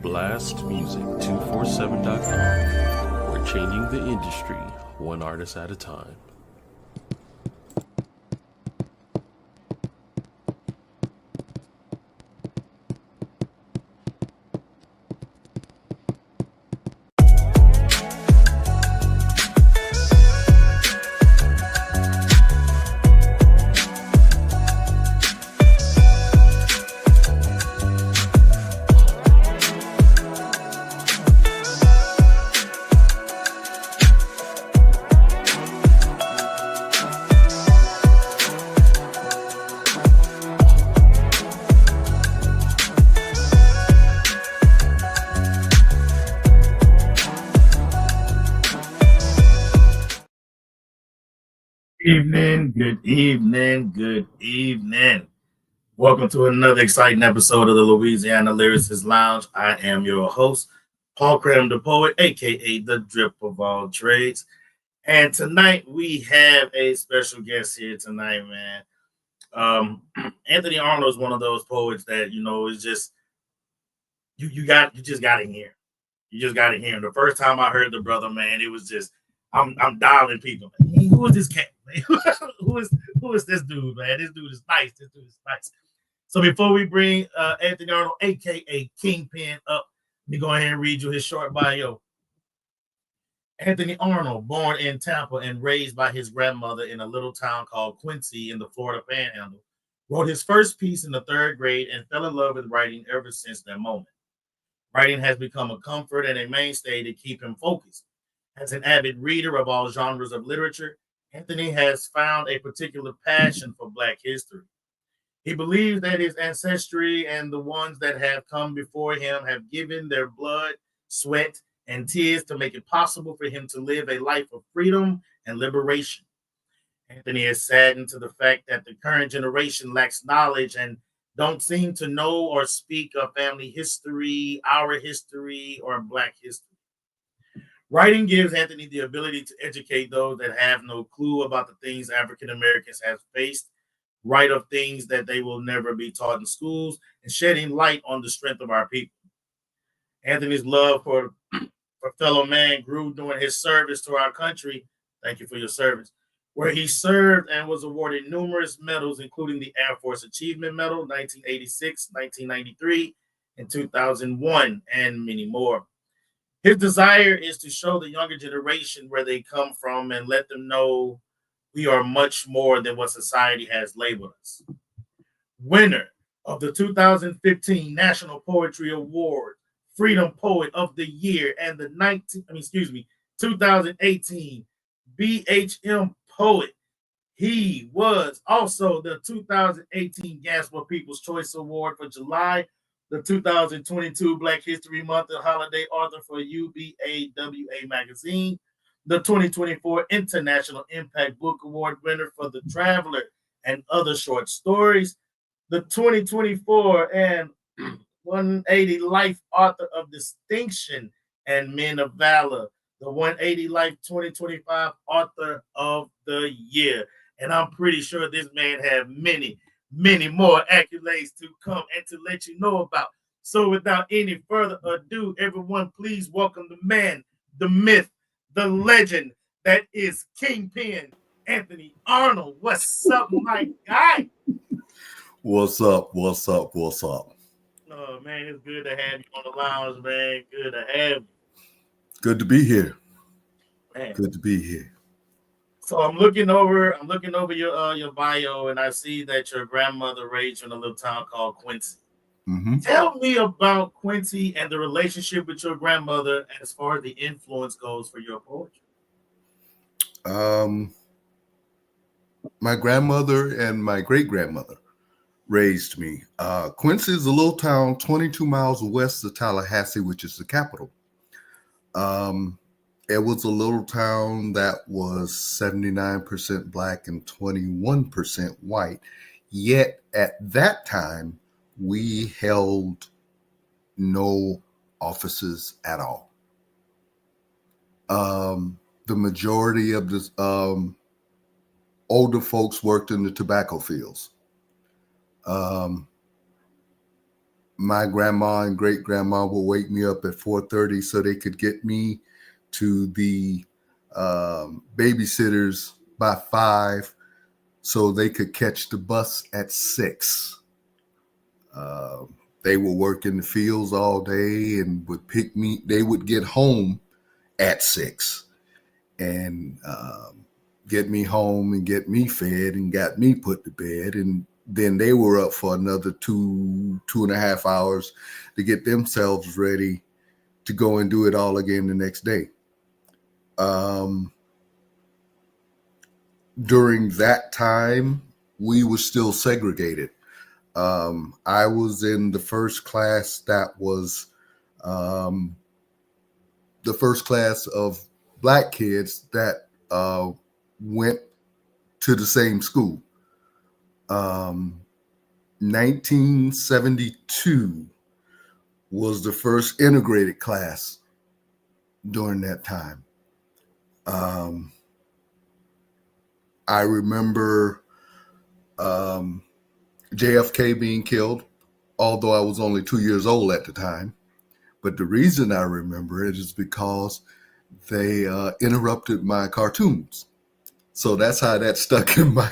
blastmusic247.com. We're changing the industry one artist at a time. Good evening. Welcome to another exciting episode of the Louisiana Lyricist Lounge. I am your host, Paul Cram the Poet, aka the Drip of All Trades. And tonight we have a special guest here tonight, man. Anthony Arnold is one of those poets that, is just you just gotta hear. You just gotta hear him. The first time I heard the brother, man, it was just I'm dialing people. Hey, who is this cat? who is this dude, man? This dude is nice. So before we bring Anthony Arnold, aka KINGPEN, up, let me go ahead and read you his short bio. Anthony Arnold, born in Tampa and raised by his grandmother in a little town called Quincy in the Florida Panhandle, wrote his first piece in the third grade and fell in love with writing ever since that moment. Writing has become a comfort and a mainstay to keep him focused. As an avid reader of all genres of literature, Anthony has found a particular passion for Black history. He believes that his ancestry and the ones that have come before him have given their blood, sweat, and tears to make it possible for him to live a life of freedom and liberation. Anthony is saddened to the fact that the current generation lacks knowledge and don't seem to know or speak of family history, our history, or Black history. Writing gives Anthony the ability to educate those that have no clue about the things African Americans have faced, write of things that they will never be taught in schools, and shedding light on the strength of our people. Anthony's love for fellow man grew during his service to our country. Thank you for your service. Where he served and was awarded numerous medals, including the Air Force Achievement Medal, 1986, 1993, and 2001, and many more. His desire is to show the younger generation where they come from and let them know we are much more than what society has labeled us. Winner of the 2015 National Poetry Award, Freedom Poet of the Year, and the 2018 BHM Poet. He was also the 2018 Gasper People's Choice Award for July, the 2022 Black History Month and Holiday Author for UBAWA Magazine, the 2024 International Impact Book Award winner for The Traveler and Other Short Stories, the 2024 and 180 Life Author of Distinction and Men of Valor, the 180 Life 2025 Author of the Year. And I'm pretty sure this man has many more accolades to come and to let you know about. So without any further ado, everyone, please welcome the man, the myth, the legend that is KINGPEN, Anthony Arnold. What's up, my guy? What's up? Oh, man, it's good to have you on the lounge, man. Good to have you. Good to be here. Man. Good to be here. So I'm looking over your bio, and I see that your grandmother raised you in a little town called Quincy. Mm-hmm. Tell me about Quincy and the relationship with your grandmother as far as the influence goes for your poetry. My grandmother and my great-grandmother raised me. Quincy is a little town 22 miles west of Tallahassee, which is the capital. It was a little town that was 79% Black and 21% white. Yet at that time, we held no offices at all. The majority of the older folks worked in the tobacco fields. my grandma and great grandma would wake me up at 4:30 so they could get me to the babysitters by 5 so they could catch the bus at 6. They would work in the fields all day and would pick me. They would get home at 6 and get me home and get me fed and got me put to bed. And then they were up for another 2.5 hours to get themselves ready to go and do it all again the next day. During that time, we were still segregated. I was in the first class that was the first class of Black kids that went to the same school. 1972 was the first integrated class during that time. I remember JFK being killed, although I was only 2 years old at the time. But the reason I remember it is because they interrupted my cartoons. So that's how that stuck in my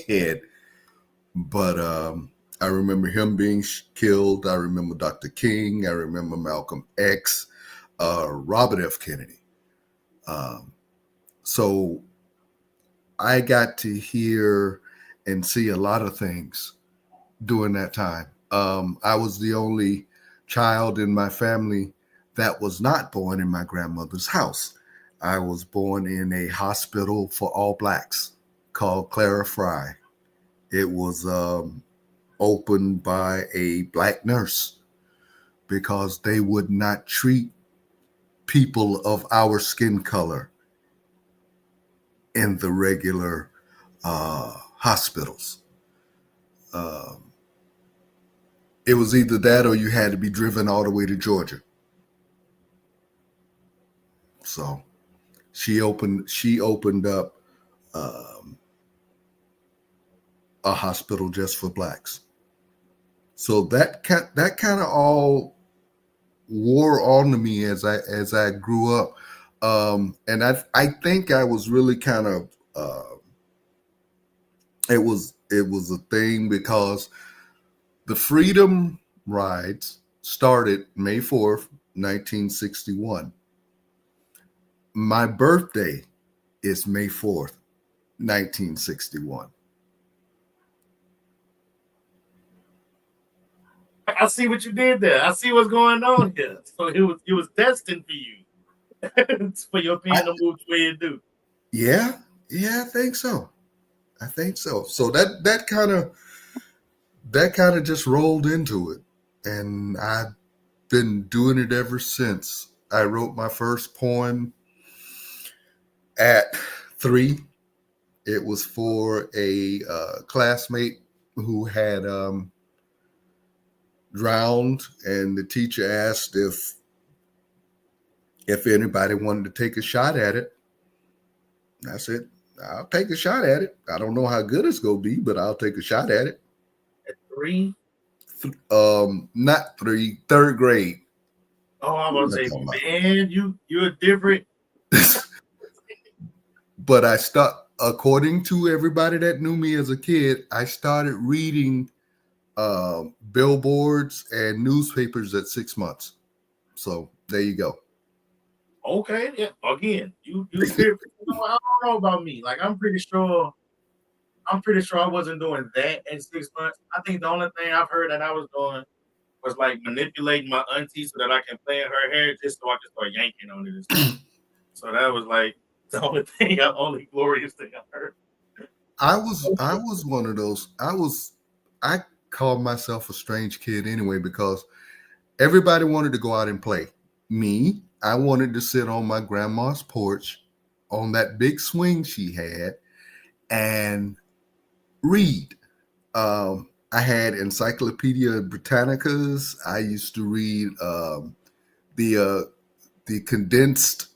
head. But I remember him being killed. I remember Dr. King. I remember Malcolm X, Robert F. Kennedy. So I got to hear and see a lot of things during that time. I was the only child in my family that was not born in my grandmother's house. I was born in a hospital for all Blacks called Clara Fry. It was opened by a Black nurse because they would not treat people of our skin color in the regular hospitals. It was either that or you had to be driven all the way to Georgia. So she opened up a hospital just for Blacks. So that kind of all wore on to me as I grew up. And I think I was really kind of it was a thing because the Freedom Rides started May 4th, 1961. My birthday is May 4th, 1961. I see what you did there. I see what's going on here. So it was destined for you. For your pen to move the way it do. Yeah, I think so. So that kind of just rolled into it, and I've been doing it ever since. I wrote my first poem at 3. It was for a classmate who had drowned, and the teacher asked if anybody wanted to take a shot at it. I said, I'll take a shot at it. I don't know how good it's going to be, but I'll take a shot at it. At 3? Not 3, 3rd grade. Oh, I was going to say, man, you're different. But according to everybody that knew me as a kid, I started reading billboards and newspapers at 6 months. So there you go. Okay, yeah. Again, you I don't know about me. Like I'm pretty sure I wasn't doing that at 6 months. I think the only thing I've heard that I was doing was like manipulating my auntie so that I can play in her hair just so I can start yanking on it. So that was like the only glorious thing I heard. I was one of those. I called myself a strange kid anyway because everybody wanted to go out and play. Me, I wanted to sit on my grandma's porch on that big swing she had and read. I had Encyclopedia Britannicas. I used to read the condensed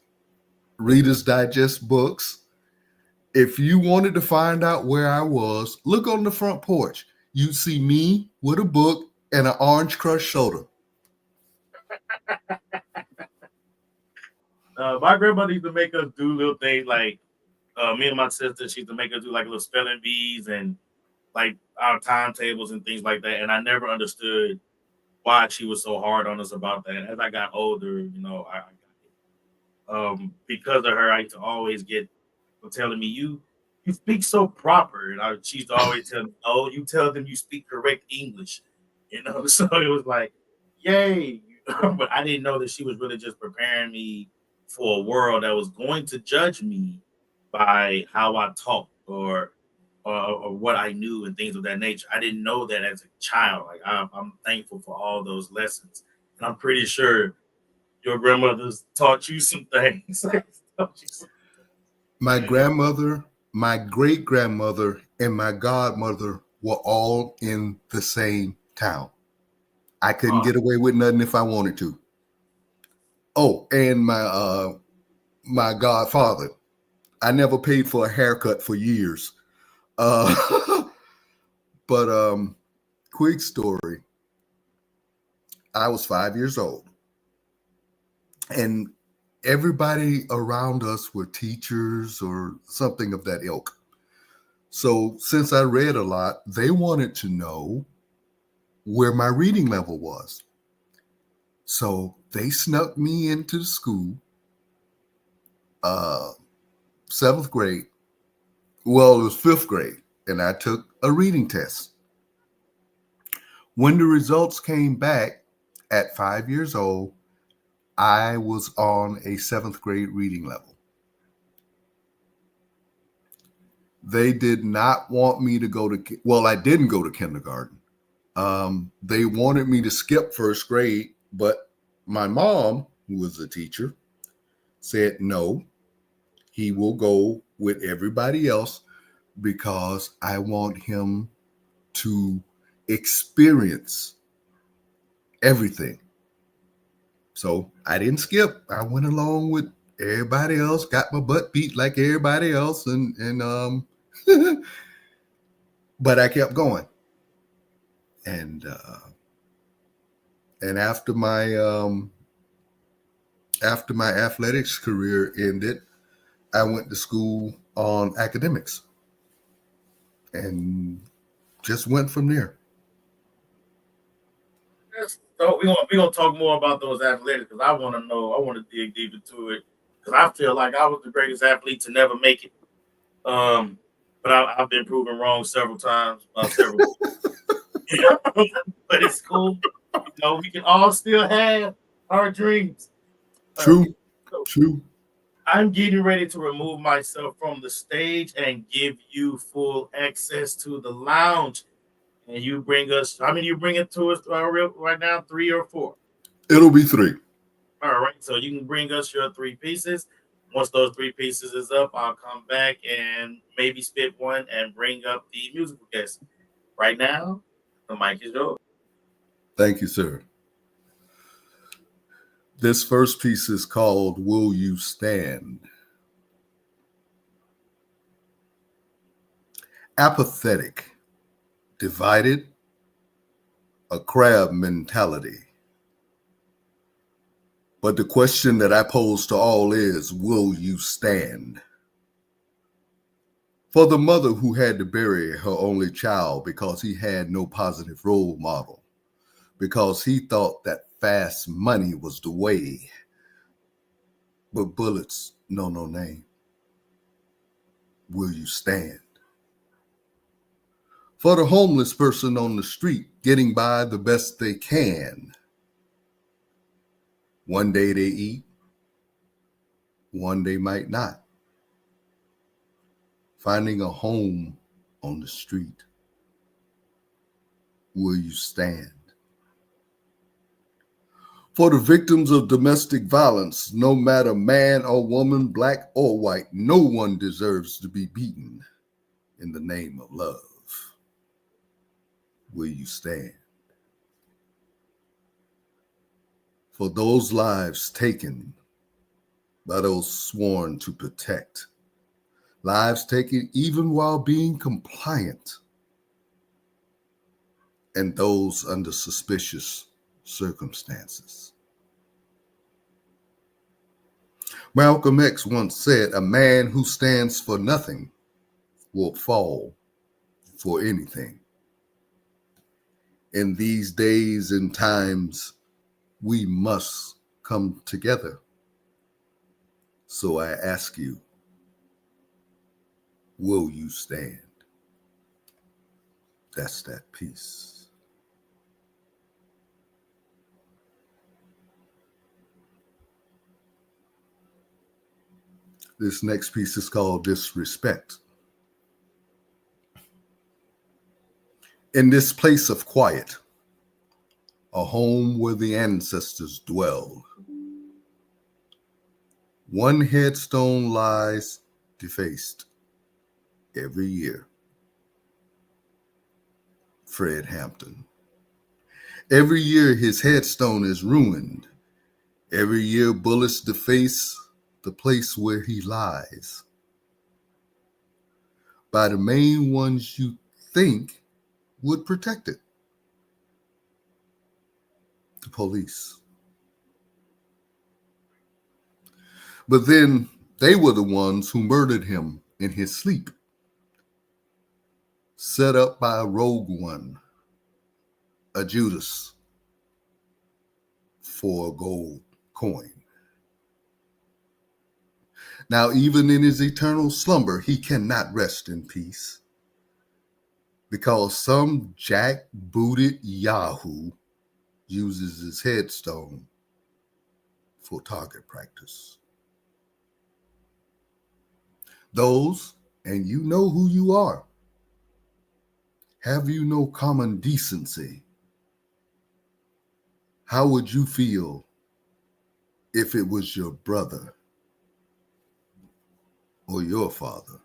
Reader's Digest books. If you wanted to find out where I was, look on the front porch. You'd see me with a book and an orange crushed soda. My grandmother used to make us do little things like me and my sister. She used to make us do like little spelling bees and like our timetables and things like that. And I never understood why she was so hard on us about that. As I got older, because of her, I used to always get telling me you speak so proper, and she used to always tell me, "Oh, you tell them you speak correct English," So it was like, yay! But I didn't know that she was really just preparing me for a world that was going to judge me by how I talked or what I knew and things of that nature. I didn't know that as a child. Like I'm thankful for all those lessons, and I'm pretty sure your grandmother's taught you some things. My grandmother, my great grandmother, and my godmother were all in the same town. I couldn't get away with nothing if I wanted to. Oh, and my godfather. I never paid for a haircut for years. But quick story. I was 5 years old, and everybody around us were teachers or something of that ilk. So since I read a lot, they wanted to know where my reading level was. So they snuck me into the school, seventh grade. Well, it was fifth grade, and I took a reading test. When the results came back at 5 years old, I was on a seventh grade reading level. They did not want me to go to, well, I didn't go to kindergarten. They wanted me to skip first grade, but my mom, who was a teacher, said, no, he will go with everybody else because I want him to experience everything. So I didn't skip. I went along with everybody else, got my butt beat like everybody else, and but I kept going. And after my athletics career ended, I went to school on academics and just went from there. So we're gonna talk more about those athletics because I want to know. I want to dig deep into it because I feel like I was the greatest athlete to never make it. But I've been proven wrong several times. But it's cool. We can all still have our dreams. True. True. I'm getting ready to remove myself from the stage and give you full access to the lounge. And you bring us, how many you bring it to us right now? 3 or 4? It'll be 3. All right. So you can bring us your 3 pieces. Once those 3 pieces is up, I'll come back and maybe spit one and bring up the musical guest. Right now, the mic is yours. Thank you, sir. This first piece is called Will You Stand? Apathetic, divided, a crab mentality. But the question that I pose to all is, will you stand? For the mother who had to bury her only child because he had no positive role model, because he thought that fast money was the way, but bullets know no name. Will you stand? For the homeless person on the street getting by the best they can. One day they eat, one day might not. Finding a home on the street. Will you stand? For the victims of domestic violence, no matter man or woman, black or white, no one deserves to be beaten in the name of love. Will you stand? For those lives taken by those sworn to protect, lives taken even while being compliant, and those under suspicious circumstances. Malcolm X once said, "A man who stands for nothing will fall for anything." In these days and times, we must come together. So I ask you, will you stand? That's that piece. This next piece is called Disrespect. In this place of quiet, a home where the ancestors dwell, one headstone lies defaced every year. Fred Hampton. Every year his headstone is ruined. Every year bullets deface the place where he lies. By the main ones you think would protect it. The police. But then they were the ones who murdered him in his sleep, set up by a rogue one, a Judas, for a gold coin. Now, even in his eternal slumber, he cannot rest in peace, because some jack-booted Yahoo uses his headstone for target practice. Those, and you know who you are, have you no common decency? How would you feel if it was your brother or your father?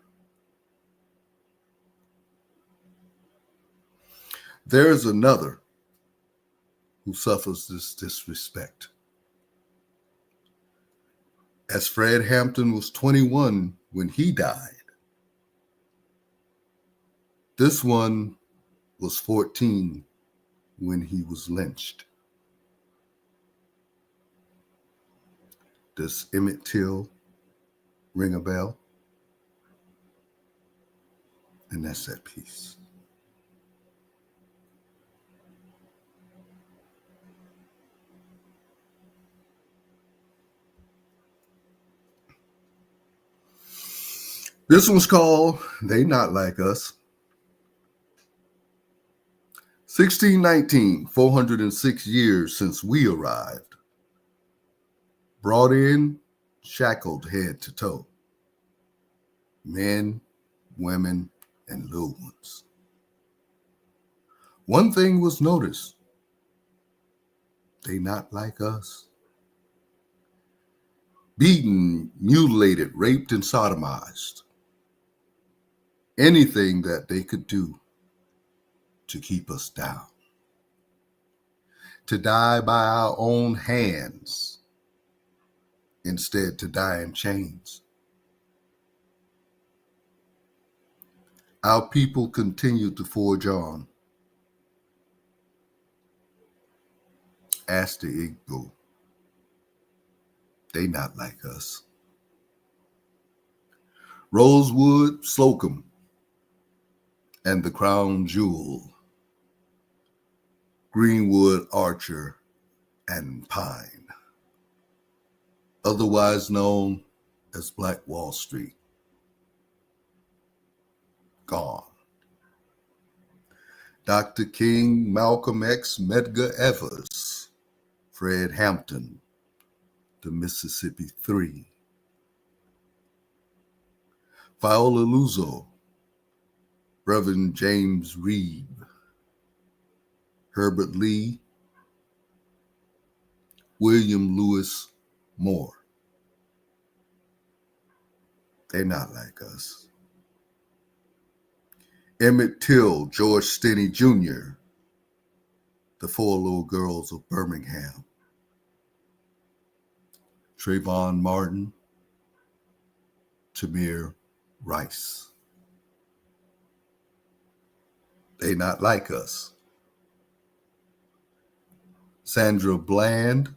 There is another who suffers this disrespect. As Fred Hampton was 21 when he died, this one was 14 when he was lynched. Does Emmett Till ring a bell? And that's that piece. This one's called They Not Like Us. 1619, 406 years since we arrived. Brought in, shackled head to toe. Men, women, and little ones. One thing was noticed. They not like us. Beaten, mutilated, raped, and sodomized. Anything that they could do to keep us down. To die by our own hands instead to die in chains. Our people continue to forge on. Ask the Igbo. They not like us. Rosewood, Slocum, and the crown jewel. Greenwood, Archer, and Pine. Otherwise known as Black Wall Street. Gone. Dr. King, Malcolm X, Medgar Evers, Fred Hampton, the Mississippi 3. Viola Luso, Reverend James Reeb, Herbert Lee, William Lewis Moore. They're not like us. Emmett Till, George Stinney Jr., the four little girls of Birmingham. Trayvon Martin, Tamir Rice. They not like us. Sandra Bland,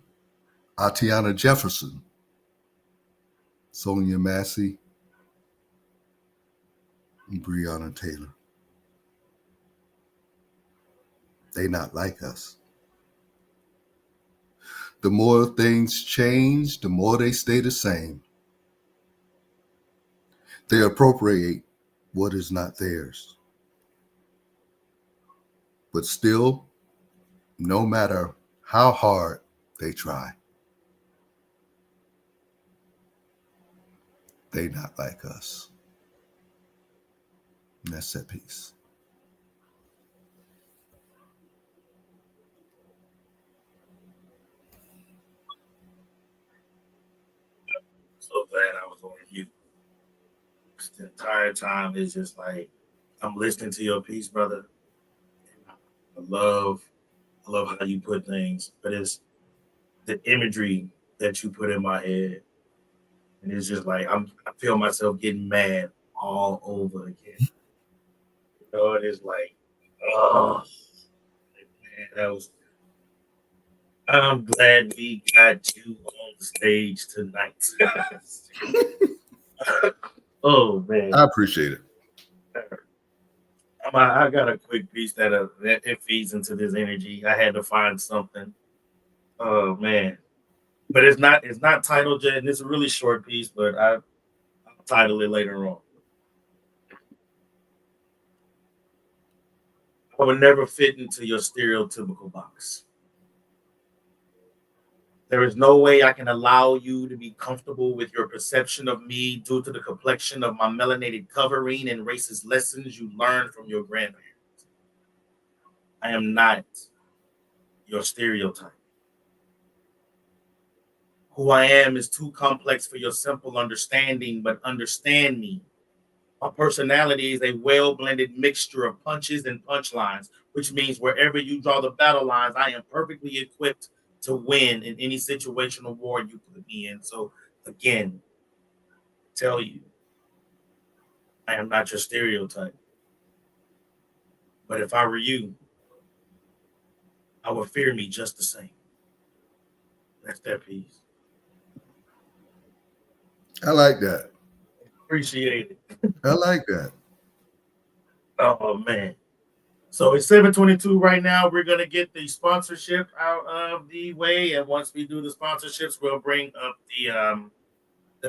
Atiana Jefferson, Sonia Massey, and Breonna Taylor. They not like us. The more things change, the more they stay the same. They appropriate what is not theirs. But still, no matter how hard they try, they not like us. And that's that piece. So glad I was on mute. The entire time is just like I'm listening to your piece, brother. I love how you put things, but it's the imagery that you put in my head, and it's just like I feel myself getting mad all over again. You know, it is like, oh man, that was. I'm glad we got you on the stage tonight. Oh man, I appreciate it. I got a quick piece that it feeds into this energy. I had to find something. Oh man, but it's not titled yet. And it's a really short piece, but I'll title it later on. I would never fit into your stereotypical box. There is no way I can allow you to be comfortable with your perception of me due to the complexion of my melanated covering and racist lessons you learned from your grandparents. I am not your stereotype. Who I am is too complex for your simple understanding, but understand me. My personality is a well-blended mixture of punches and punchlines, which means wherever you draw the battle lines, I am perfectly equipped to win in any situational war you put me in. So again, tell you, I am not your stereotype. But if I were you, I would fear me just the same. That's that piece. I like that. Appreciate it. I like that. Oh man. So it's 7:22 right now. We're gonna get the sponsorship out of the way, and once we do the sponsorships, we'll bring up the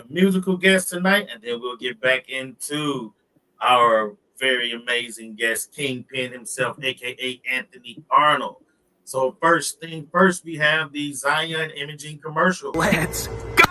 musical guest tonight, and then we'll get back into our very amazing guest, Kingpin himself, aka Anthony Arnold. So first thing first, we have the Zion Imaging commercial. Let's go!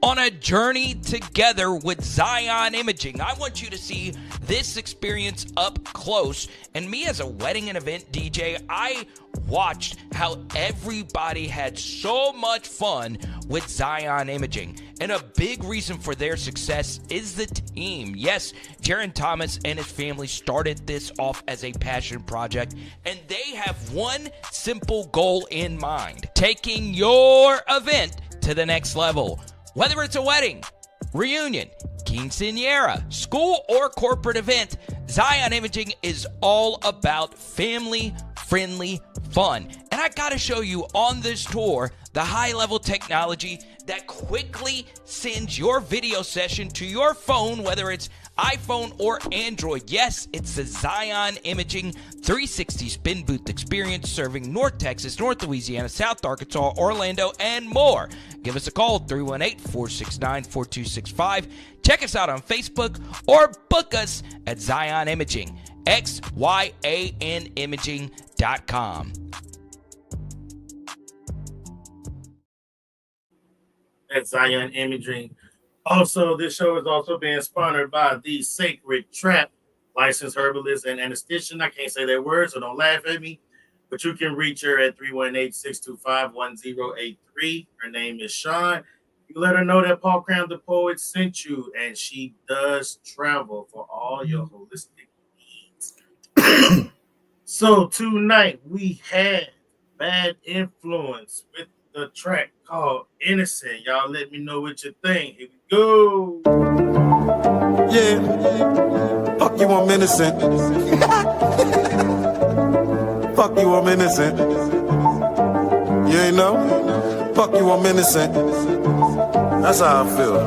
On a journey together with Zion Imaging, I want you to see this experience up close. And me as a wedding and event DJ, I watched how everybody had so much fun with Zion Imaging. And a big reason for their success is the team. Yes, Jaron Thomas and his family started this off as a passion project, and they have one simple goal in mind: taking your event to the next level. Whether it's a wedding, reunion, quinceañera, school, or corporate event, Zion Imaging is all about family-friendly fun. And I gotta show you on this tour the high-level technology that quickly sends your video session to your phone, whether it's iPhone or Android. Yes, it's the Zion Imaging 360 spin booth experience, serving North Texas, North Louisiana, South Arkansas, Orlando, and more. Give us a call, 318-469-4265. Check us out on Facebook or book us at Zion Imaging, xyanimaging.com. At Zion Imaging. Also, this show is also being sponsored by The Sacred Trap, licensed herbalist and anesthetician. I can't say that word, so don't laugh at me. But you can reach her at 318-625-1083. Her name is Sean. You let her know that Paul Cram the Poet sent you, and she does travel for all your holistic needs. So tonight we had Bad Influence with the track called Innocent. Y'all let me know what you think. Here we go. Yeah. Fuck you, I'm innocent. Fuck you, I'm innocent. You ain't know? Fuck you, I'm innocent. That's how I feel.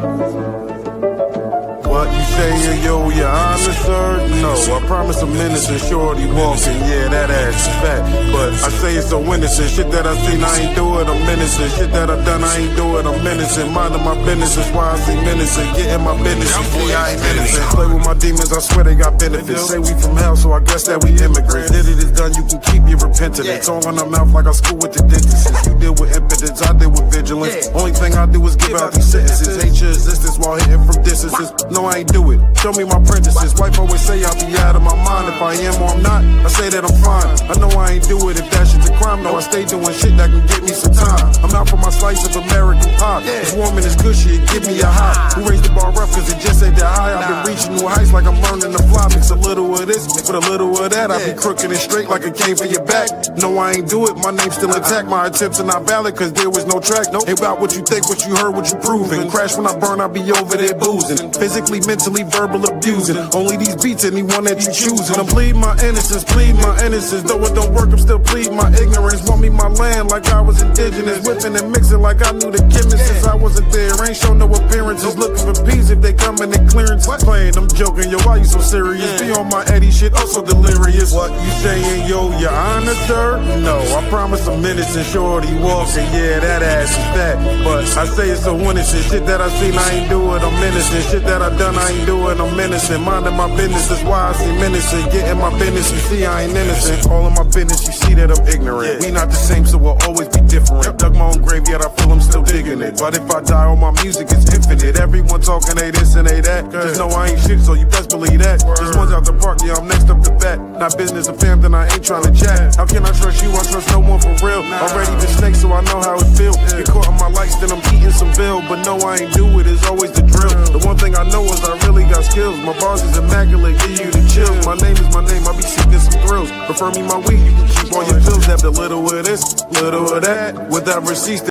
What you saying, yo, you honest, sir? No, I promise I'm innocent, shorty walking, yeah, that ass is fat. But I say it's so innocent, shit that I seen, I ain't do it, I'm innocent. Shit that I done, I ain't do it, I'm innocent. Minding my business, that's why I say innocent. Getting my business, you see, I ain't innocent. Play with my demons, I swear they got benefits. Say we from hell, so I guess that we immigrants. Did it is done, you can keep your repentance. It's all in the mouth like I school with the dentists. You deal with impotence, I deal with vigilance. Only thing I do is give out these sentences. Hate your existence while hitting from distances. No, I ain't do it. Show me my apprentices. Wife always say I'll be out of my mind. If I am or I'm not, I say that I'm fine. I know I ain't do it if that shit's a crime. No, I stay doing shit that can get me some time. I'm out for my slice of American pie. It's warm and it's cushy, it give me a high. Who raised the bar rough cause it just ain't that high. I've been reaching new heights like I'm learning to fly. Mix a little of this with a little of that. I be crooked and straight like a cane for your back. No, I ain't do it, my name's still intact. My attempts are not valid cause there was no track. Ain't about what you think, what you heard, what you proving. Crash when I burn, I be over there boozing. Physically, mentally, verbal abusing. Only these beats, anyone that you choosing. I'm pleading my innocence, plead my innocence. Though it don't work, I'm still pleading my ignorance. Want me my land like I was indigenous. Whipping and mixing like I knew the chemist since I wasn't there. Ain't show no appearances. Looking for peace if they coming in clearance. Playing, I'm joking, yo, why you so serious? Be on my Eddie shit, also delirious. What you saying, yo, your honor, sir? No, I promise I'm innocent, shorty walking. Yeah, that ass is fat. But I say it's so innocent. Shit that I seen, I ain't do it, I'm innocent. Shit that I done, I ain't do it, I'm innocent. Minding my business, that's why I seem innocent. Getting my business, you see I ain't innocent. All of my business, you see that I'm ignorant. We not the same, so we'll always be different. Dug my own grave, yet I feel I'm still digging it. But if I die, all my music is infinite. Everyone talking they this and they that. Just know I ain't shit, so you best believe that. This one's out the park, yeah, I'm next up the bat. Not business or fam, then I ain't trying to chat. How can I trust you? I trust no one for real. Already been snake, so I know how it feels. Get caught on my lights, then I'm eating some bill. But no, I ain't do it, it's always the drill. The one thing I know is I really got skills. My bars is immaculate, give you the chills. My name is my name, I be seeking some thrills. Prefer me my weed, you can keep all your pills. Have the little of this, little of that. Without receipts,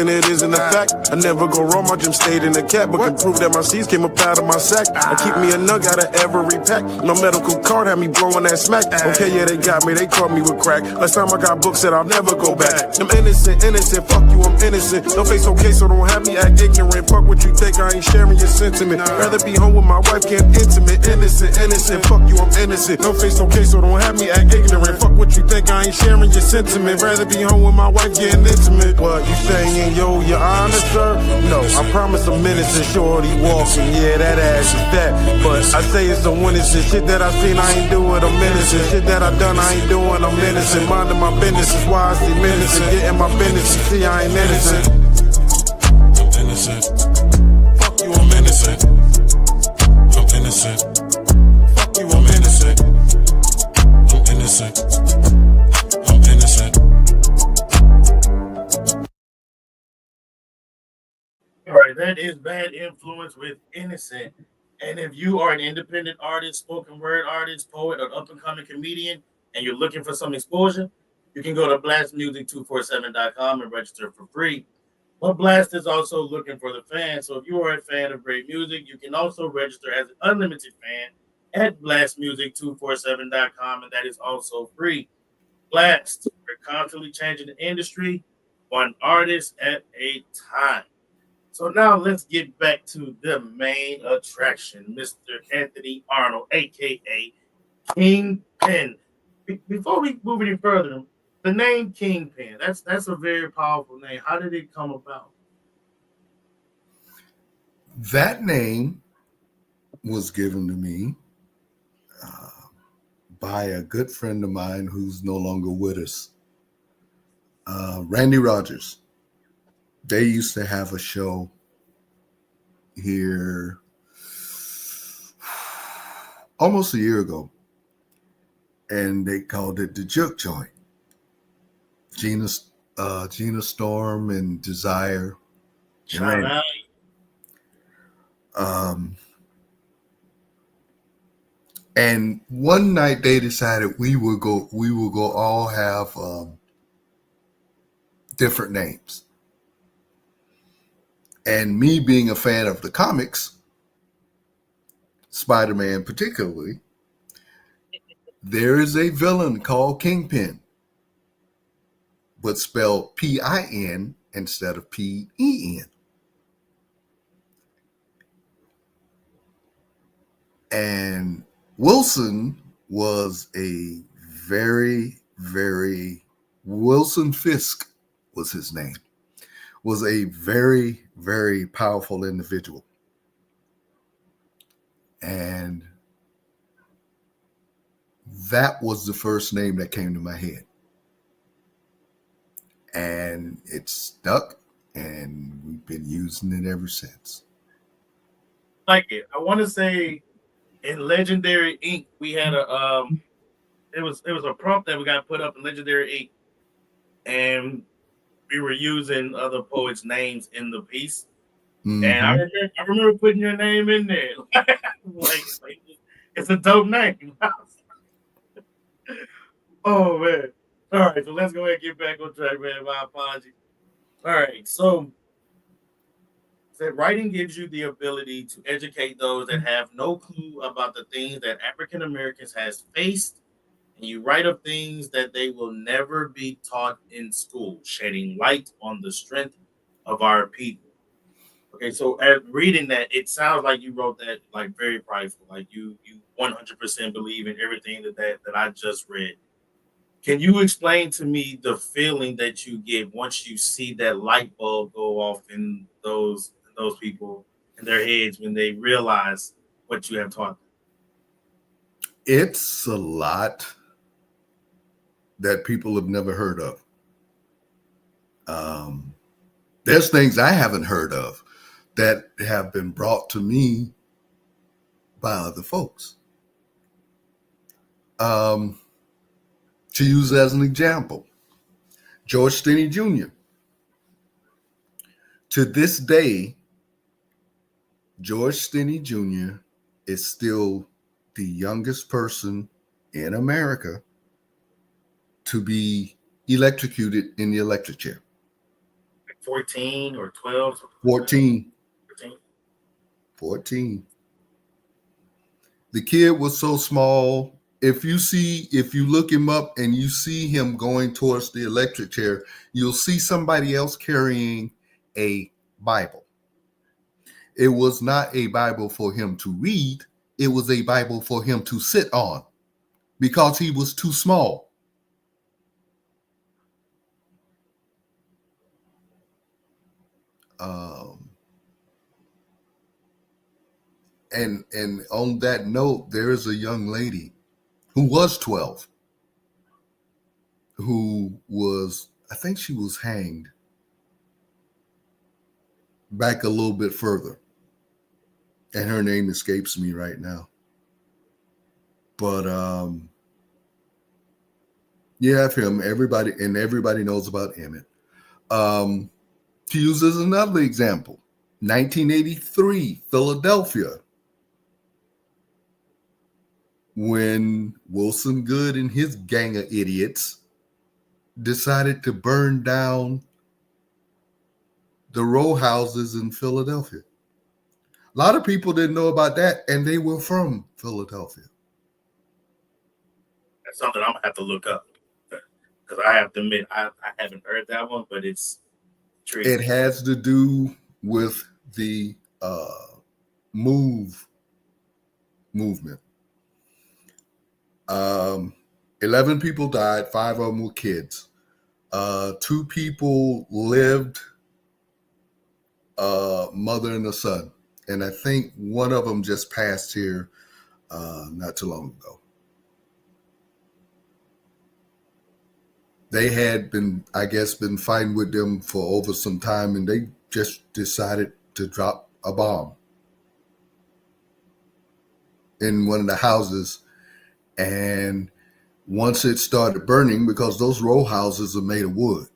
and it isn't a fact. I never go wrong, my gym stayed in the cat. But can prove that my seeds came up out of my sack. I keep me a nug out of every pack. My medical card had me blowing that smack. Okay, yeah, they got me, they caught me with crack. Last time I got booked, said I'll never go back. I'm innocent, innocent, fuck you, I'm innocent. No face okay, so don't have me act ignorant. Fuck what you think, I ain't sharing your sentiment. Rather be home with my wife, getting intimate. Innocent, innocent, fuck you, I'm innocent. No face okay, so don't have me act ignorant. Fuck what you think, I ain't sharing your sentiment. Rather be home with my wife, getting intimate. What you saying? Yo, your honor, sir? No, I promise I'm innocent, shorty walking. Yeah, that ass is fat. But I say it's so innocent. Shit that I seen, I ain't do it, I'm innocent. Shit that I done, I ain't doing, I'm innocent. Minding my business is why I see innocent. Getting my business, you see I ain't innocent. I'm innocent. Fuck you, I'm innocent. I'm innocent. Fuck you, I'm innocent. I'm innocent. I'm innocent. All right, that is Bad Influence with Innocent. And if you are an independent artist, spoken word artist, poet, or up and coming comedian, and you're looking for some exposure, you can go to blastmusic247.com and register for free. But Blast is also looking for the fans. So if you are a fan of great music, you can also register as an unlimited fan at blastmusic247.com, and that is also free. Blast, we're constantly changing the industry, one artist at a time. So now let's get back to the main attraction, Mr. Anthony Arnold, aka KINGPEN. Before we move any further, the name KINGPEN, that's a very powerful name. How did it come about? That name was given to me by a good friend of mine who's no longer with us, Randy Rogers. They used to have a show here almost a year ago, and they called it the Juke Joint. Gina Storm and Desire. Shout out. And one night they decided we would go all have different names. And me being a fan of the comics, Spider-Man particularly, there is a villain called KINGPEN. but spelled P-I-N instead of P-E-N. And Wilson was a Wilson Fisk was his name, was a very, very powerful individual. And that was the first name that came to my head. And it stuck, and we've been using it ever since. Like it. I want to say in Legendary Ink, we had a it was a prompt that we got put up in Legendary Ink, and we were using other poets' names in the piece. Mm-hmm. And I remember putting your name in there. like it's a dope name. Oh man. All right, so let's go ahead and get back on track, man. My apologies. All right, so writing gives you the ability to educate those that have no clue about the things that African Americans has faced, and you write of things that they will never be taught in school, shedding light on the strength of our people. Okay, so at reading that, it sounds like you wrote that like very prideful, like you 100% believe in everything that I just read. Can you explain to me the feeling that you get once you see that light bulb go off in those people in their heads when they realize what you have taught them? It's a lot that people have never heard of. There's things I haven't heard of that have been brought to me by other folks. To use as an example, George Stinney Jr. To this day, George Stinney Jr. is still the youngest person in America to be electrocuted in the electric chair. 14 or 12? 14. 14. The kid was so small. If you look him up and you see him going towards the electric chair, you'll see somebody else carrying a Bible. It was not a Bible for him to read. It was a Bible for him to sit on because he was too small. And on that note, there is a young lady who was 12, who was, I think she was hanged back a little bit further. And her name escapes me right now. But yeah, for him, everybody knows about Emmett. To use as another example, 1983, Philadelphia, when Wilson Good and his gang of idiots decided to burn down the row houses in Philadelphia. A lot of people didn't know about that, and they were from Philadelphia. That's something I'm going to have to look up, because I have to admit, I haven't heard that one, but it's true. It has to do with the movement. 11 people died, 5 of them were kids. 2 people lived, mother and a son. And I think one of them just passed here not too long ago. They had been fighting with them for over some time, and they just decided to drop a bomb in one of the houses. And once it started burning, because those row houses are made of wood,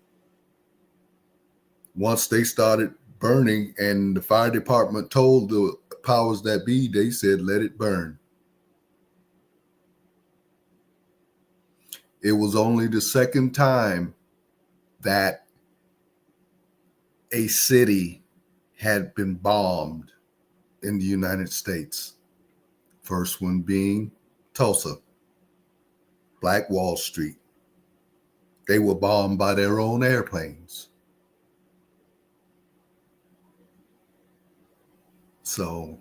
once they started burning and the fire department told the powers that be, they said, let it burn. It was only the second time that a city had been bombed in the United States. First one being Tulsa, Black Wall Street. They were bombed by their own airplanes. So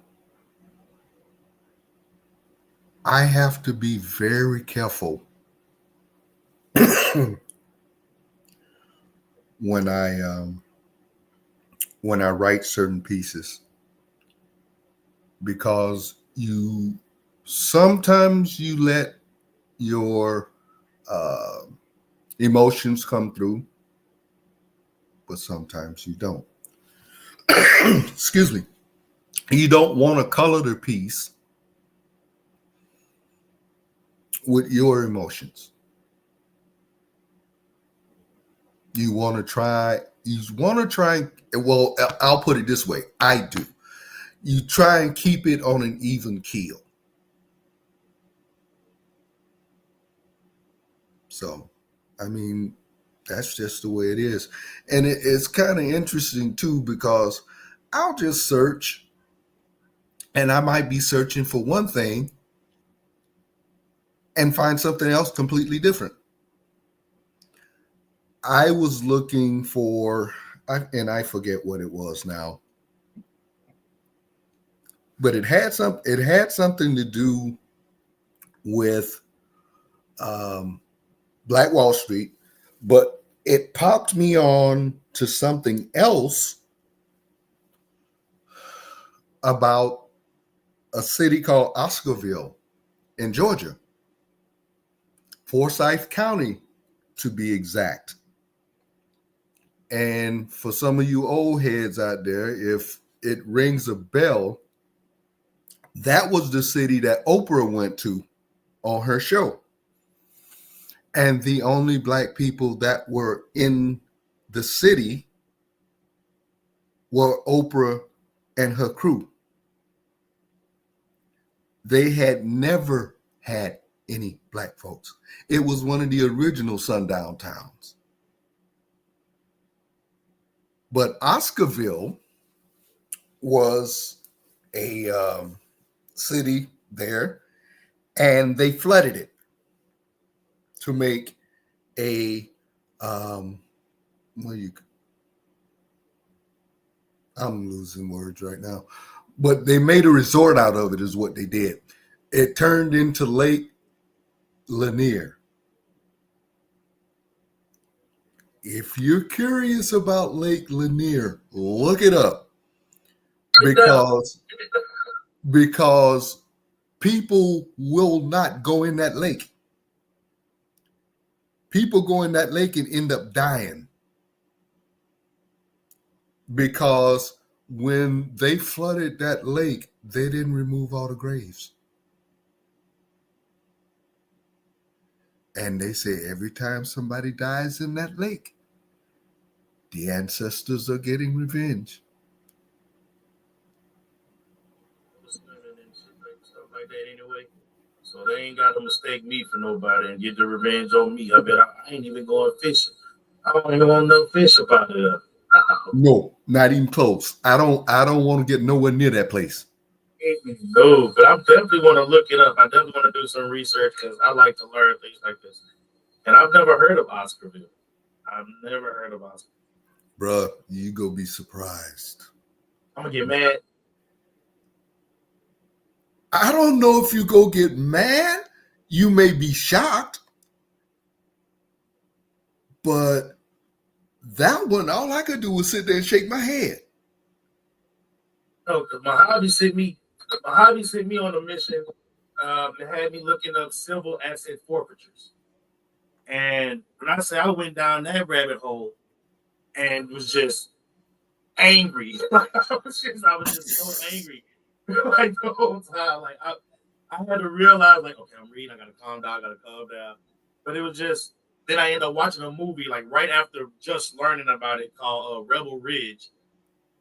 I have to be very careful when I write certain pieces, because sometimes you let your emotions come through, but sometimes you don't. Excuse me. You don't want to color the piece with your emotions. You want to try, well, I'll put it this way. I do. You try and keep it on an even keel. So, I mean, that's just the way it is. And it's kind of interesting too, because I'll just search, and I might be searching for one thing and find something else completely different. I was looking for, and I forget what it was now, but it had something to do with Black Wall Street, but it popped me on to something else about a city called Oscarville in Georgia, Forsyth County to be exact. And for some of you old heads out there, if it rings a bell, that was the city that Oprah went to on her show. And the only Black people that were in the city were Oprah and her crew. They had never had any Black folks. It was one of the original sundown towns. But Oscarville was a city there, and they flooded it to make I'm losing words right now, but they made a resort out of it is what they did. It turned into Lake Lanier. If you're curious about Lake Lanier, look it up, because people will not go in that lake. People go in that lake and end up dying, because when they flooded that lake, they didn't remove all the graves. And they say every time somebody dies in that lake, the ancestors are getting revenge. Stuff like that anyway. So they ain't got to mistake me for nobody and get the revenge on me. I bet I ain't even going fishing. I don't even want no fish about it. No, not even close. I don't want to get nowhere near that place. No, but I definitely want to look it up. I definitely want to do some research, because I like to learn things like this. And I've never heard of Oscarville. I've never heard of Oscarville. Bruh, you go be surprised. I'm going to get mad. I don't know if you go get mad. You may be shocked. But that one, all I could do was sit there and shake my head. No, because my hobby sent me on a mission that had me looking up civil asset forfeitures. And when I say I went down that rabbit hole and was just angry, I was just so angry, like the whole time. Like I had to realize, like, okay, I'm reading, I gotta calm down. But it was just, then I ended up watching a movie like right after just learning about it, called Rebel Ridge,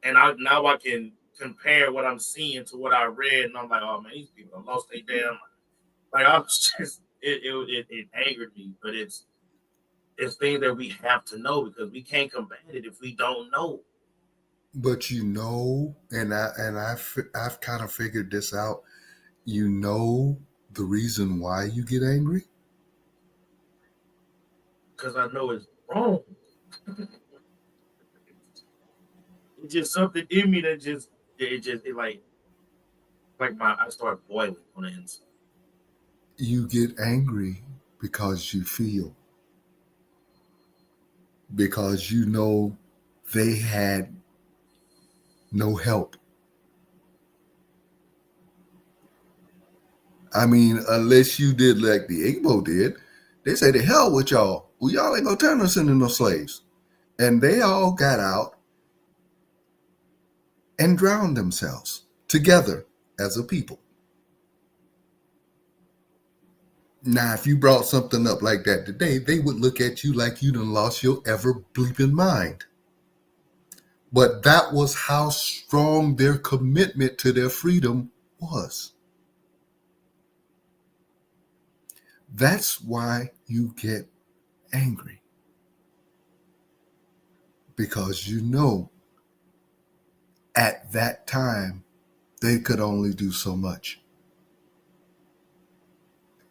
and now I can compare what I'm seeing to what I read, and I'm like, oh man, these people have lost their damn. Like I was just, it angered me, but it's things that we have to know, because we can't combat it if we don't know. But I've kind of figured this out. You know the reason why you get angry? because I know it's wrong. It's just something in me that I start boiling on the inside. You get angry because you feel, because you know they had no help. I mean, unless you did like the Igbo did, they say the hell with y'all. Well, y'all ain't gonna turn us into no slaves. And they all got out and drowned themselves together as a people. Now, if you brought something up like that today, they would look at you like you done lost your ever bleeping mind. But that was how strong their commitment to their freedom was. That's why you get angry. Because you know at that time they could only do so much.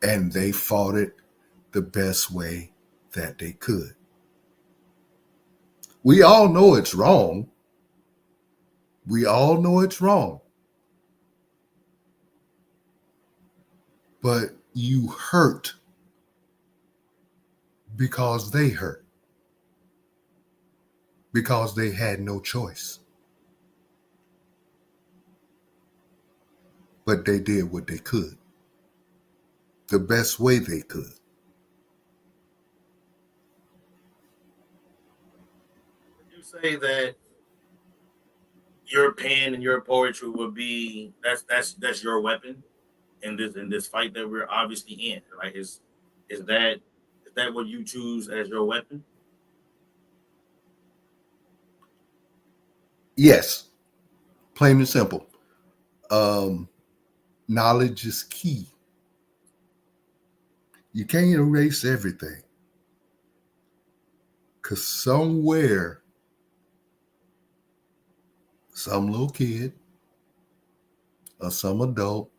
And they fought it the best way that they could. We all know it's wrong. We all know it's wrong. But you hurt because they hurt. Because they had no choice. But they did what they could. The best way they could. You say that your pen and your poetry would be that's your weapon in this fight that we're obviously in. Like is that what you choose as your weapon? Yes, plain and simple. Knowledge is key. You can't erase everything. Because somewhere, some little kid or some adult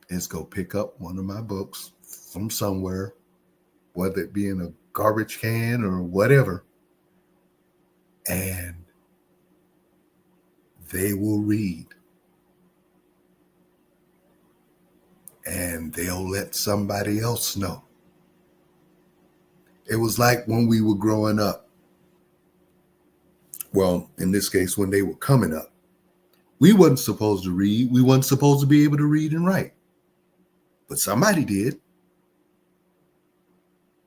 is going to pick up one of my books from somewhere, whether it be in a garbage can or whatever, and they will read. And they'll let somebody else know. It was like when we were growing up. Well, in this case, when they were coming up. We wasn't supposed to read. We wasn't supposed to be able to read and write. But somebody did.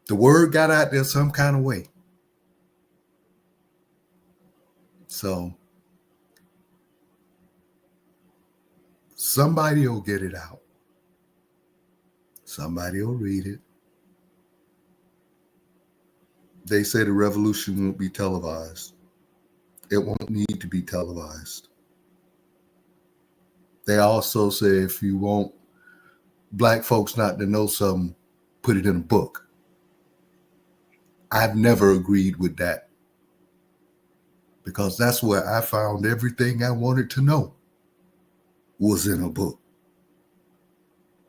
The word got out there some kind of way. So somebody will get it out. Somebody will read it. They say the revolution won't be televised. It won't need to be televised. They also say if you want black folks not to know something, put it in a book. I've never agreed with that because that's where I found everything I wanted to know was in a book.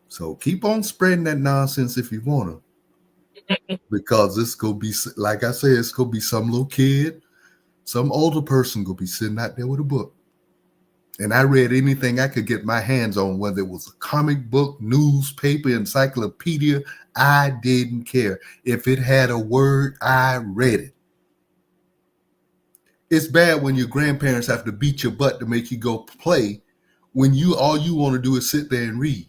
So keep on spreading that nonsense if you want to, because it's going to be, like I said, it's going to be some little kid, some older person going to be sitting out there with a book. And I read anything I could get my hands on, whether it was a comic book, newspaper, encyclopedia, I didn't care. If it had a word, I read it. It's bad when your grandparents have to beat your butt to make you go play when all you want to do is sit there and read.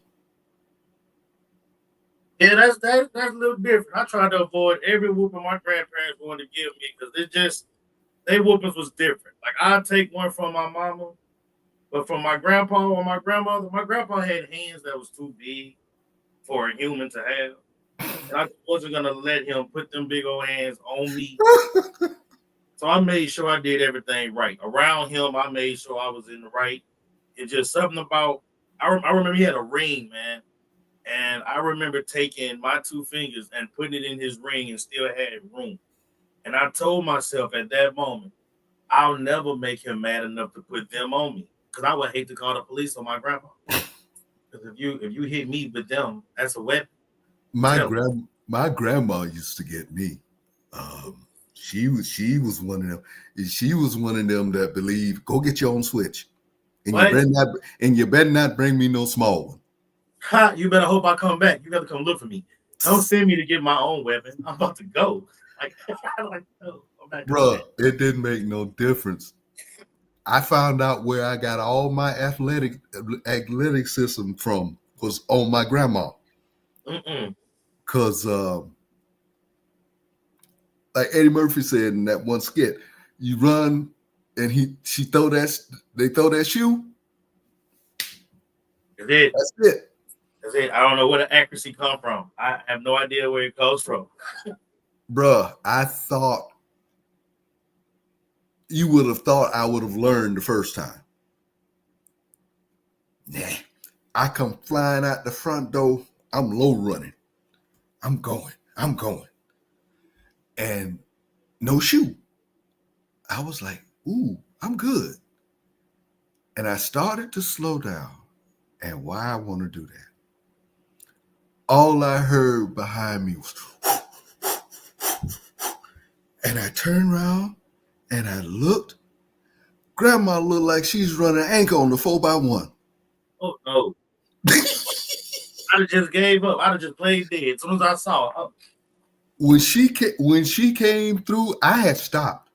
Yeah, that's a little different. I tried to avoid every whooping my grandparents wanted to give me because it just their whoopings was different. Like I'd take one from my mama, but from my grandpa or my grandmother, my grandpa had hands that was too big for a human to have. And I wasn't gonna let him put them big old hands on me. So I made sure I did everything right. Around him, I made sure I was in the right. It's just something about I remember he had a ring, man. And I remember taking my two fingers and putting it in his ring and still had room. And I told myself at that moment, I'll never make him mad enough to put them on me. Because I would hate to call the police on my grandpa. Because if you hit me with them, that's a weapon. My My grandma used to get me. She was one of them. She was one of them that believe go get your own switch, and you better not bring me no small one. Ha, you better hope I come back. You got to come look for me. Don't send me to get my own weapon. I'm about to go. Bruh, it didn't make no difference. I found out where I got all my athletic system from was on my grandma. Because like Eddie Murphy said in that one skit, you run and they throw that shoe. That's it. That's it. That's it. I don't know where the accuracy come from. I have no idea where it comes from. Bruh, I thought you would have thought I would have learned the first time. Nah. I come flying out the front door. I'm low running. I'm going. And no shoe. I was like, ooh, I'm good. And I started to slow down. And why I want to do that? All I heard behind me was, and I turned around and I looked. Grandma looked like she's running anchor on the 4x1. Oh no. I just gave up. I'd have just played dead as soon as I saw her. When she came through, I had stopped.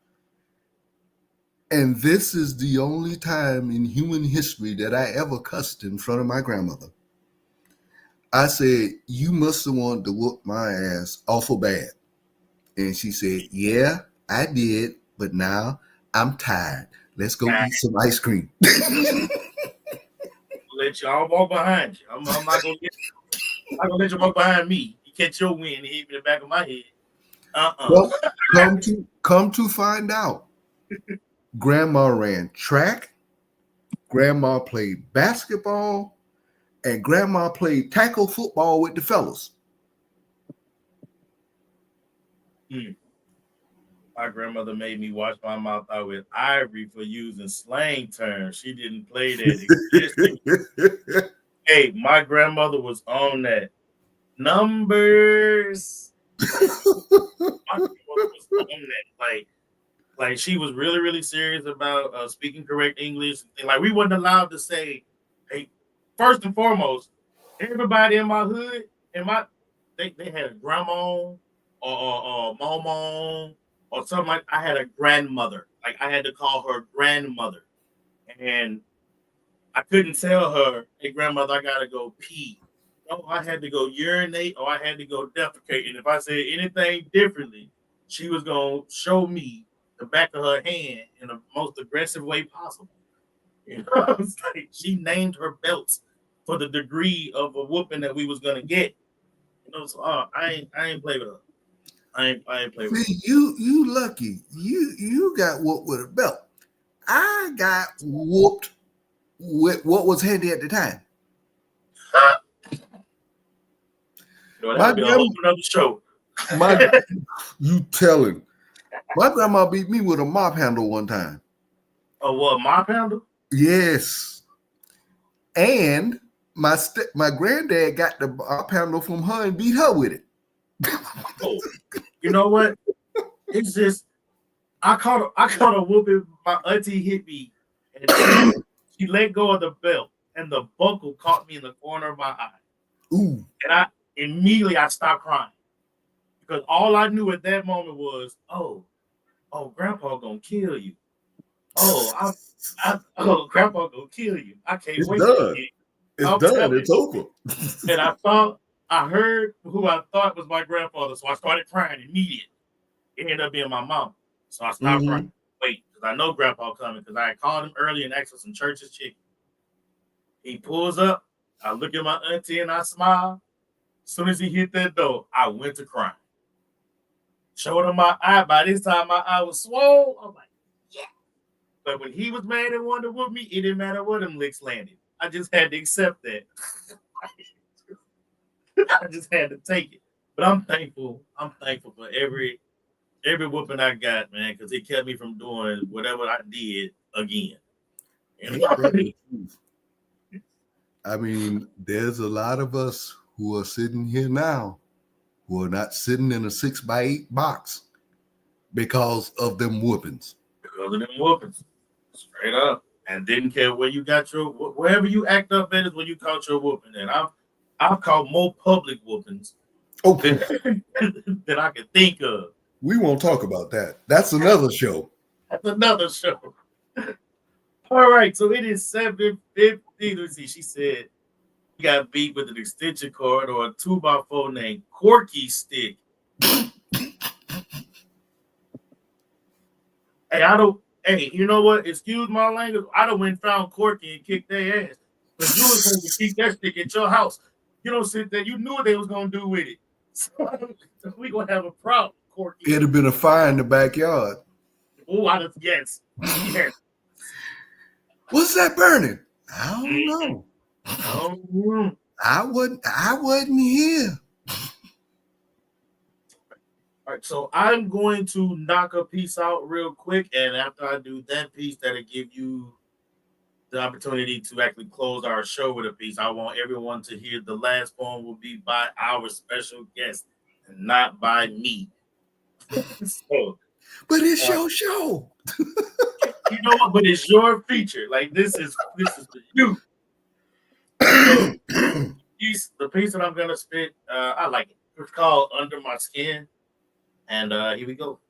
And this is the only time in human history that I ever cussed in front of my grandmother. I said, you must have wanted to whoop my ass awful bad. And she said, yeah, I did, but now I'm tired. Let's go eat some ice cream. Let y'all walk behind you. I'm not gonna let you walk behind me. You catch your wind and hit me in the back of my head. Well, come to find out, Grandma ran track, Grandma played basketball, and Grandma played tackle football with the fellas. My grandmother made me wash my mouth out with ivory for using slang terms. She didn't play that. Hey, my grandmother was on that. Numbers. My grandmother was on that. Like she was really, really serious about speaking correct English. And like we wasn't allowed to say, hey, first and foremost, everybody in my hood, they had a grandma or mama or something like. I had a grandmother. Like I had to call her grandmother, and I couldn't tell her, "Hey, grandmother, I gotta go pee." No, I had to go urinate or I had to go defecate. And if I said anything differently, she was gonna show me the back of her hand in the most aggressive way possible. You know, it's like she named her belts for the degree of a whooping that we was gonna get. You know, so I ain't play with her. I ain't play with her. See, you lucky. You got whooped with a belt. I got whooped with what was handy at the time. That'll be a whole another show. You telling? My grandma beat me with a mop handle one time. Oh, what, mop handle? Yes. And my granddad got the mop handle from her and beat her with it. Oh, you know what? It's just I caught a whooping. My auntie hit me, and she let go of the belt, and the buckle caught me in the corner of my eye. Ooh! And I immediately stopped crying because all I knew at that moment was, oh, Grandpa gonna kill you. Oh, Grandpa gonna kill you. I can't wait. It's done. It's over. And I heard who I thought was my grandfather, so I started crying immediately. It ended up being my mom, so I stopped crying. Wait, because I know Grandpa coming because I had called him early and asked for some church's chicken. He pulls up. I look at my auntie and I smile. As soon as he hit that door, I went to crying. Showed him my eye. By this time, my eye was swollen. I'm like, yeah. But when he was mad and wanted to whoop me, it didn't matter where them licks landed. I just had to accept that. I just had to take it. But I'm thankful. I'm thankful for every whooping I got, man, because it kept me from doing whatever I did again. I mean, there's a lot of us who are sitting here now who are not sitting in a 6x8 box because of them whoopings. Because of them whoopings. Straight up. And didn't care where you got your, wherever you act up at is where you caught your whooping. And I've caught more public whoopings than I can think of. We won't talk about that. That's another show. That's another show. All right, so it is 7:50. Let's see. She said he got beat with an extension cord or a 2x4 named Corky Stick. Hey, you know what? Excuse my language. I done went and found Corky and kicked their ass. But you was going to keep that stick at your house. You don't sit there. You knew what they was going to do with it. So we going to have a problem, Corky. It'd have been a fire in the backyard. Oh, yes. Yes. What's that burning? I don't know. Oh, I wasn't here. all right, so I'm going to knock a piece out real quick, and after I do that piece, that'll give you the opportunity to actually close our show with a piece. I want everyone to hear the last poem will be by our special guest and not by me. So, But it's your show. you know what? But it's your feature. Like this is for you. So, the piece that I'm gonna spit, I like it. It's called Under My Skin. And here we go.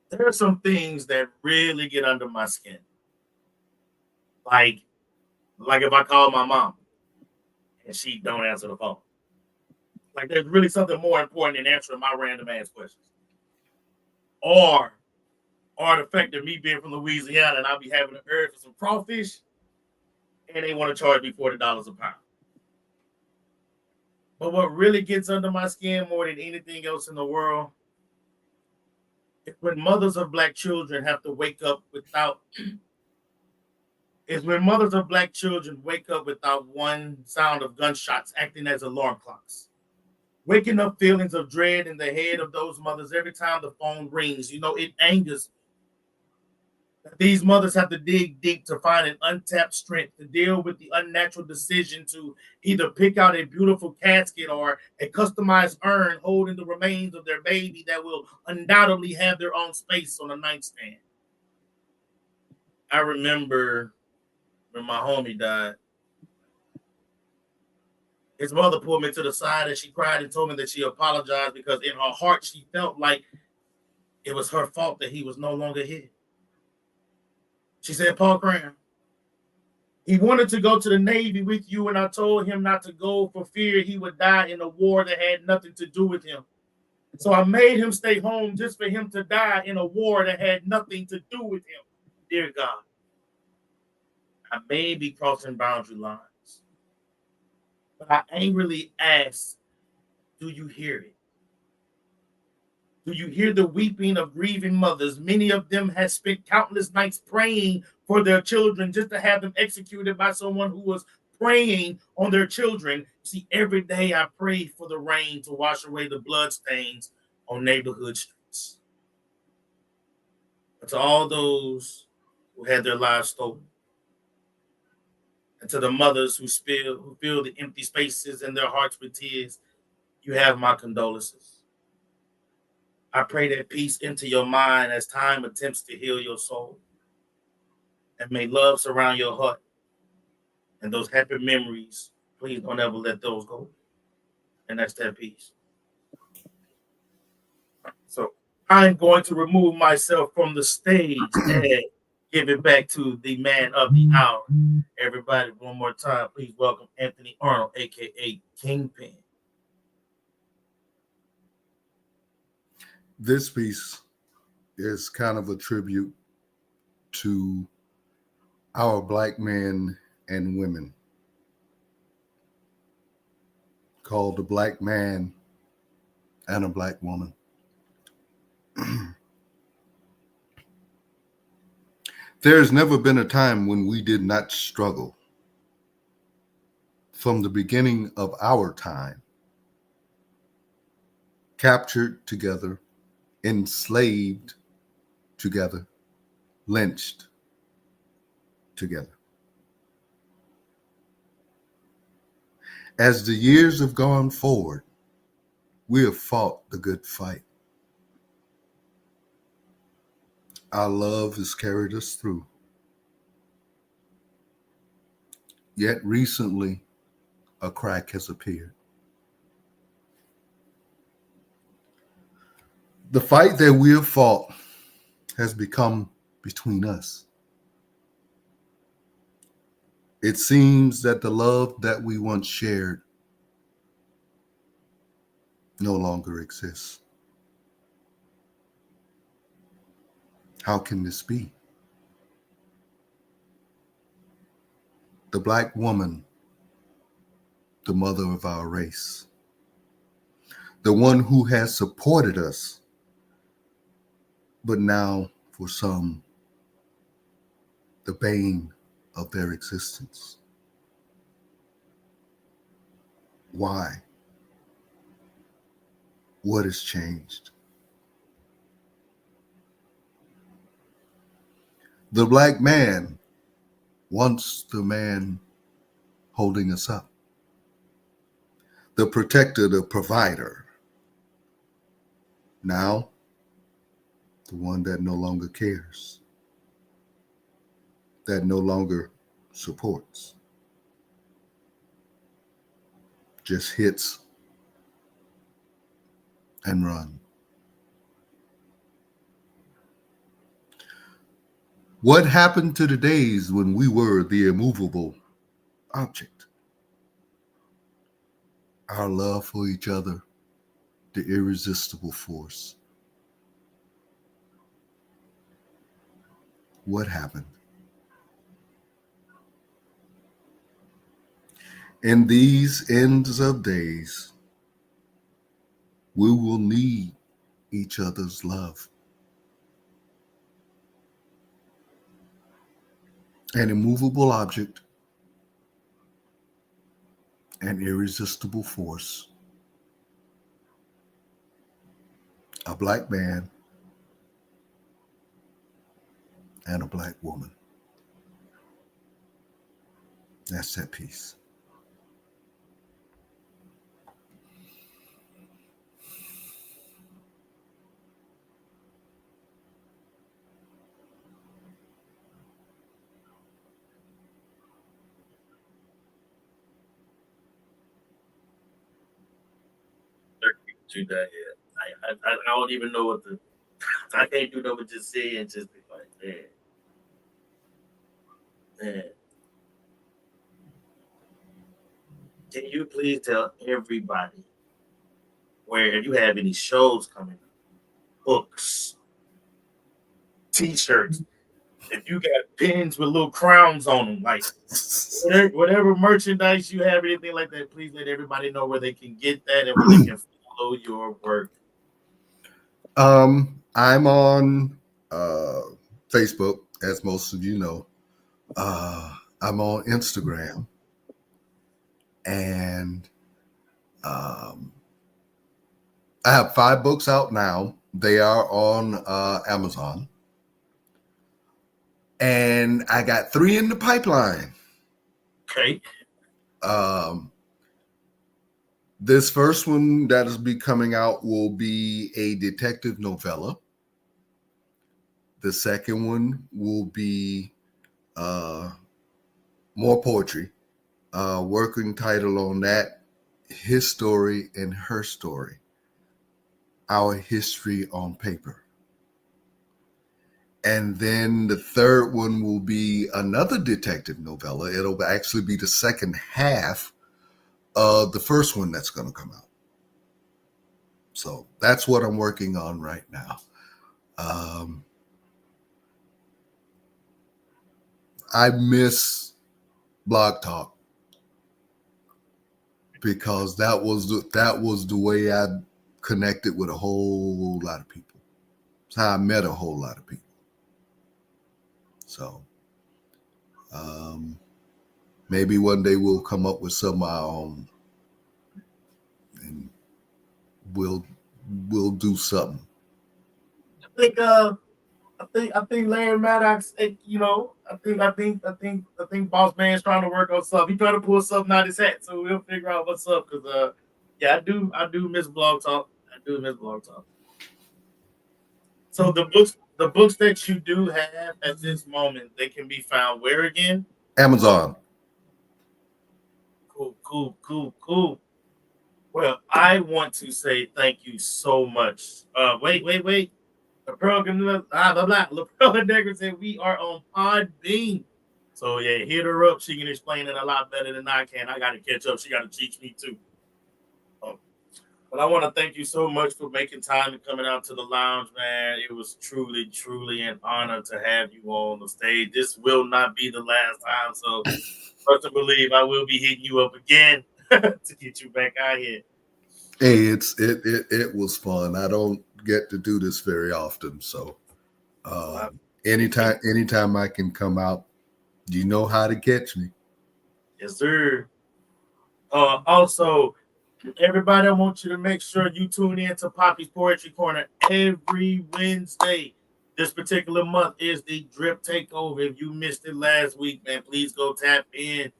There are some things that really get under my skin. Like if I call my mom and she don't answer the phone. Like there's really something more important than answering my random ass questions. Or the fact that me being from Louisiana and I'll be having an urge for some crawfish and they want to charge me $40 a pound. But what really gets under my skin more than anything else in the world is when mothers of black children have to wake up without one sound of gunshots acting as alarm clocks. Waking up feelings of dread in the head of those mothers every time the phone rings. You know, it angers me. These mothers have to dig deep to find an untapped strength to deal with the unnatural decision to either pick out a beautiful casket or a customized urn holding the remains of their baby that will undoubtedly have their own space on a nightstand. I remember when my homie died, his mother pulled me to the side and she cried and told me that she apologized because in her heart she felt like it was her fault that he was no longer here. She said, Paul Cram, he wanted to go to the Navy with you, and I told him not to go for fear he would die in a war that had nothing to do with him. So I made him stay home just for him to die in a war that had nothing to do with him. Dear God, I may be crossing boundary lines, but I angrily ask, do you hear it? Do you hear the weeping of grieving mothers? Many of them have spent countless nights praying for their children just to have them executed by someone who was preying on their children. See, every day I pray for the rain to wash away the bloodstains on neighborhood streets. But to all those who had their lives stolen, and to the mothers who fill the empty spaces in their hearts with tears, you have my condolences. I pray that peace into your mind as time attempts to heal your soul. And may love surround your heart. And those happy memories, please don't ever let those go. And that's that peace. So I'm going to remove myself from the stage and give it back to the man of the hour. Everybody, one more time, please welcome Anthony Arnold, a.k.a. KINGPEN. This piece is kind of a tribute to our black men and women, called The Black Man and a Black Woman. There's never been a time when we did not struggle. From the beginning of our time, captured together, enslaved together, lynched together. As the years have gone forward, we have fought the good fight. Our love has carried us through. Yet recently, a crack has appeared. The fight that we have fought has become between us. It seems that the love that we once shared no longer exists. How can this be? The Black woman, the mother of our race, the one who has supported us, but now for some, the bane of their existence. Why? What has changed? The Black man, once the man holding us up, the protector, the provider, now the one that no longer cares, that no longer supports, just hits and run. What happened to the days when we were the immovable object? Our love for each other, the irresistible force. What happened? In these ends of days, we will need each other's love. An immovable object, an irresistible force, a Black man, and a Black woman. That's that piece. Do that yet. I don't even know what the. I can't do nothing but just say and just be like, man. Can you please tell everybody where if you have any shows coming, books, T-shirts, if you got pins with little crowns on them, like whatever merchandise you have, anything like that, please let everybody know where they can get that and where they can follow your work. I'm on Facebook, as most of you know. I'm on Instagram, and I have 5 books out now. They are on Amazon, and I got 3 in the pipeline. Okay. This first one that is be coming out will be a detective novella. The second one will be more poetry. Working title on that, His Story and Her Story, Our History on Paper. And then the third one will be another detective novella. It'll actually be the second half of the first one that's going to come out. So that's what I'm working on right now. I miss Blog Talk because that was the way I connected with a whole lot of people. It's how I met a whole lot of people. So maybe one day we'll come up with some of our own, and we'll do something. I think I think Larry Maddox, you know, I think Boss Man's trying to work on something. He trying to pull something out of his hat, so we'll figure out what's up. Cause yeah, I do miss Blog Talk. I do miss Blog Talk. So the books that you do have at this moment, they can be found where again? Amazon. Cool. Well, I want to say thank you so much. Wait. The Pearl Decker said we are on Podbean. So yeah, hit her up. She can explain it a lot better than I can. I got to catch up. She got to teach me too. But I want to thank you so much for making time and coming out to the lounge, man. It was truly an honor to have you on the stage. This will not be the last time. So trust and believe I will be hitting you up again to get you back out here. Hey, it was fun. I don't get to do this very often, so anytime I can come out, you know how to catch me. Yes, sir. Also, everybody, I want you to make sure you tune in to Poppy's Poetry Corner every Wednesday. This particular month is the Drip Takeover. If you missed it last week, man, please go tap in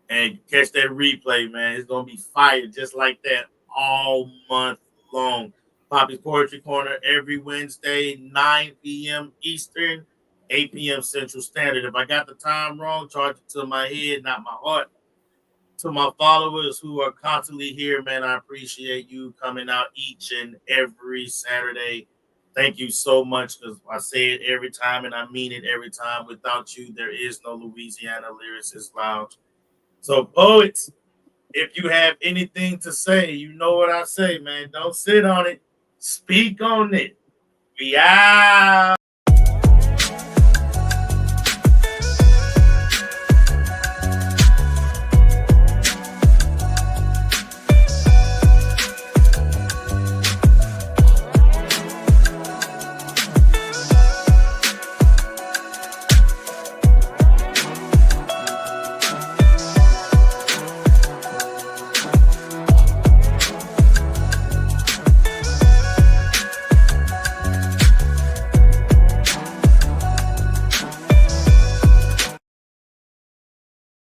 and catch that replay, man. It's going to be fire just like that all month long. Poppy's Poetry Corner every Wednesday, 9 p.m. Eastern, 8 p.m. Central Standard. If I got the time wrong, charge it to my head, not my heart. To my followers who are constantly here, man, I appreciate you coming out each and every Saturday. Thank you so much, because I say it every time and I mean it every time. Without you, there is no Louisiana Lyricist Lounge. So, poets, if you have anything to say, you know what I say, man. Don't sit on it. Speak on it. We out.